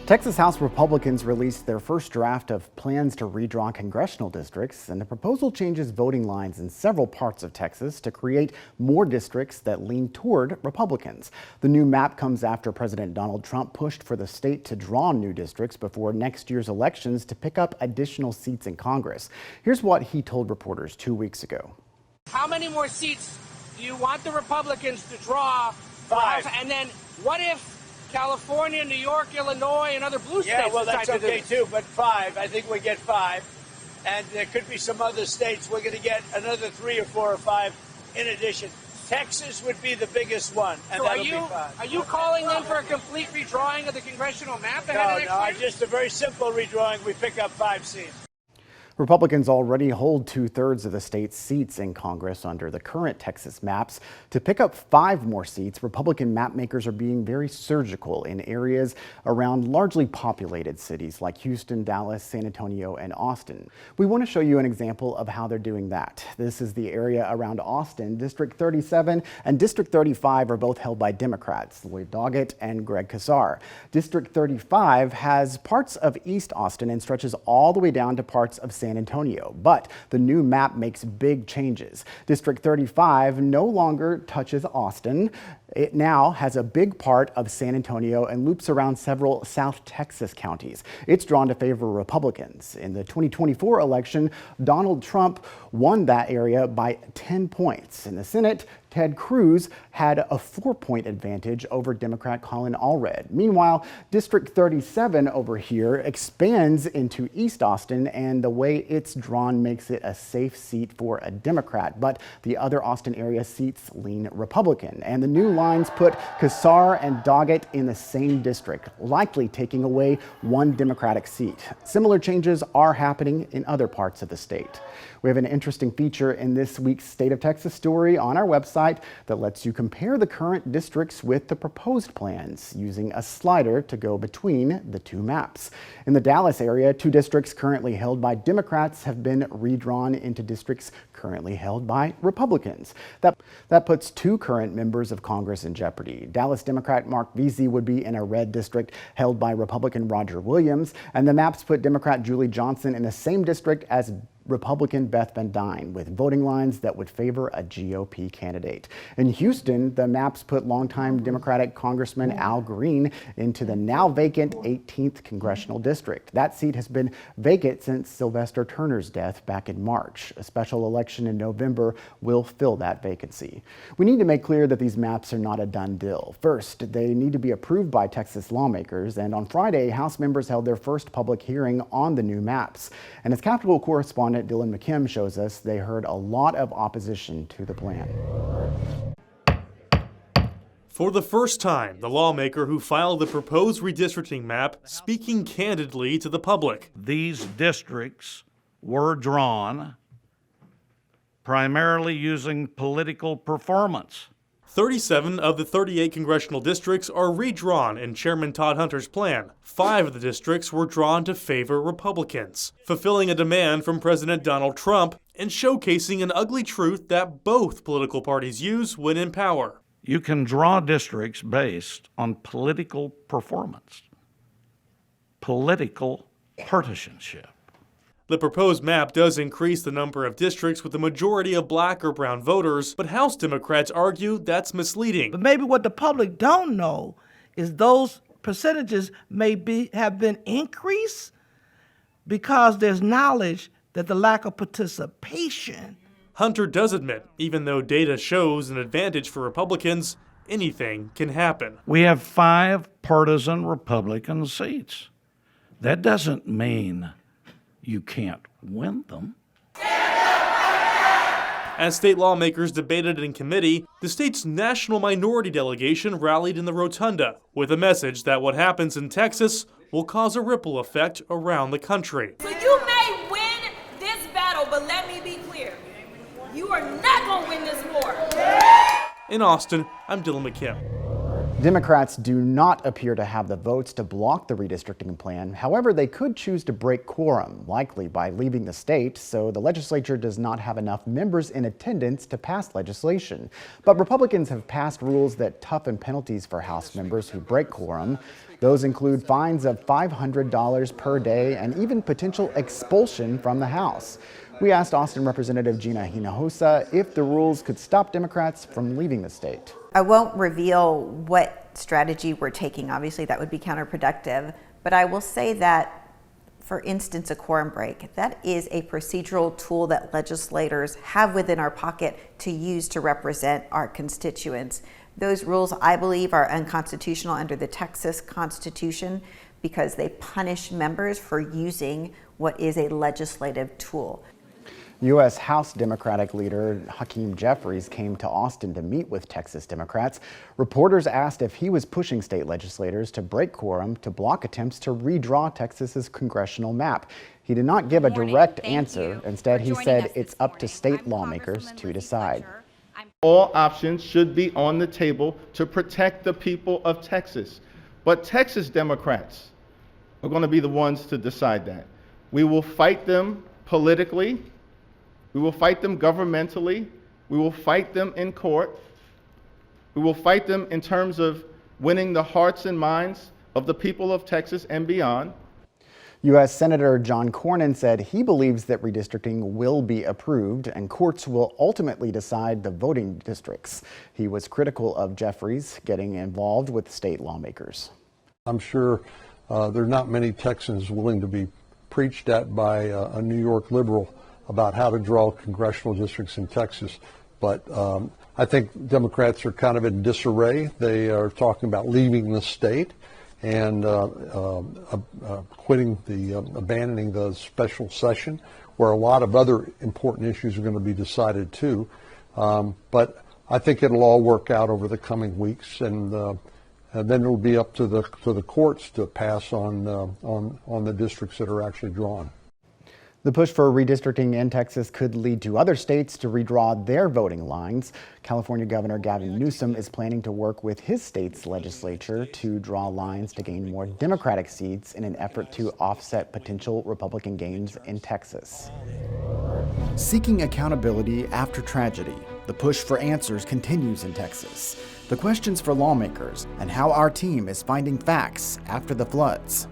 Texas House Republicans released their first draft of plans to redraw congressional districts, and the proposal changes voting lines in several parts of Texas to create more districts that lean toward Republicans. The new map comes after President Donald Trump pushed for the state to draw new districts before next year's elections to pick up additional seats in Congress. Here's what he told reporters 2 weeks ago. How many more seats do you want the Republicans to draw? 5. And then what if California, New York, Illinois, and other blue states? Yeah, well, that's okay to too, but 5. I think we get 5. And there could be some other states. We're going to get another 3 or 4 or 5 in addition. Texas would be the biggest one, and So that'll be 5. Are you calling then for a complete redrawing of the congressional map ahead of No, next year? just a very simple redrawing. We pick up 5 seats. Republicans already hold 2/3 of the state's seats in Congress under the current Texas maps. To pick up 5 more seats, Republican map makers are being very surgical in areas around largely populated cities like Houston, Dallas, San Antonio, and Austin. We want to show you an example of how they're doing that. This is the area around Austin. District 37 and District 35 are both held by Democrats, Lloyd Doggett and Greg Casar. District 35 has parts of East Austin and stretches all the way down to parts of San Antonio, but the new map makes big changes. District 35 no longer touches Austin. It now has a big part of San Antonio and loops around several South Texas counties. It's drawn to favor Republicans. In the 2024 election, Donald Trump won that area by 10 points. In the Senate, Ted Cruz had a 4-point advantage over Democrat Colin Allred. Meanwhile, District 37 over here expands into East Austin, and the way it's drawn makes it a safe seat for a Democrat. But the other Austin area seats lean Republican, and the new lines put Casar and Doggett in the same district, likely taking away one Democratic seat. Similar changes are happening in other parts of the state. We have an interesting feature in this week's State of Texas story on our website that lets you compare the current districts with the proposed plans using a slider to go between the two maps. In the Dallas area, 2 districts currently held by Democrats have been redrawn into districts currently held by Republicans. That puts 2 current members of Congress in jeopardy. Dallas Democrat Mark Veazey would be in a red district held by Republican Roger Williams, and the maps put Democrat Julie Johnson in the same district as Republican Beth Van Dyne, with voting lines that would favor a GOP candidate. In Houston, the maps put longtime Democratic Congressman Al Green into the now vacant 18th congressional district. That seat has been vacant since Sylvester Turner's death back in March. A special election in November will fill that vacancy. We need to make clear that these maps are not a done deal. First, they need to be approved by Texas lawmakers, and on Friday, House members held their first public hearing on the new maps. And as Capitol correspondent Dylan McKim shows us, they heard a lot of opposition to the plan. For the first time, the lawmaker who filed the proposed redistricting map speaking candidly to the public. These districts were drawn primarily using political performance. 37 of the 38 congressional districts are redrawn in Chairman Todd Hunter's plan. 5 of the districts were drawn to favor Republicans, fulfilling a demand from President Donald Trump and showcasing an ugly truth that both political parties use when in power. You can draw districts based on political performance, political partisanship. The proposed map does increase the number of districts with a majority of black or brown voters, but House Democrats argue that's misleading. But maybe what the public don't know is those percentages have been increased because there's knowledge that the lack of participation. Hunter does admit, even though data shows an advantage for Republicans, anything can happen. We have 5 partisan Republican seats. That doesn't mean you can't win them. As state lawmakers debated in committee, the state's national minority delegation rallied in the rotunda with a message that what happens in Texas will cause a ripple effect around the country. So you may win this battle, but let me be clear. You are not going to win this war. In Austin, I'm Dylan McKim. Democrats do not appear to have the votes to block the redistricting plan. However, they could choose to break quorum, likely by leaving the state, so the legislature does not have enough members in attendance to pass legislation. But Republicans have passed rules that toughen penalties for House members who break quorum. Those include fines of $500 per day and even potential expulsion from the House. We asked Austin Representative Gina Hinojosa if the rules could stop Democrats from leaving the state. I won't reveal what strategy we're taking. Obviously, that would be counterproductive. But I will say that, for instance, a quorum break, that is a procedural tool that legislators have within our pocket to use to represent our constituents. Those rules, I believe, are unconstitutional under the Texas Constitution because they punish members for using what is a legislative tool. U.S. House Democratic leader Hakeem Jeffries came to Austin to meet with Texas Democrats. Reporters asked if he was pushing state legislators to break quorum to block attempts to redraw Texas's congressional map. He did not give a direct answer. Instead, he said it's up to state lawmakers to decide. All options should be on the table to protect the people of Texas. But Texas Democrats are going to be the ones to decide that. We will fight them politically. We will fight them governmentally. We will fight them in court. We will fight them in terms of winning the hearts and minds of the people of Texas and beyond. U.S. Senator John Cornyn said he believes that redistricting will be approved and courts will ultimately decide the voting districts. He was critical of Jeffries getting involved with state lawmakers. I'm sure there are not many Texans willing to be preached at by a New York liberal about how to draw congressional districts in Texas. But I think Democrats are kind of in disarray. They are talking about leaving the state and abandoning the special session, where a lot of other important issues are going to be decided too. But I think it'll all work out over the coming weeks, and then it'll be up to the courts to pass on the districts that are actually drawn. The push for redistricting in Texas could lead to other states to redraw their voting lines. California Governor Gavin Newsom is planning to work with his state's legislature to draw lines to gain more Democratic seats in an effort to offset potential Republican gains in Texas. Seeking accountability after tragedy, the push for answers continues in Texas. The questions for lawmakers and how our team is finding facts after the floods.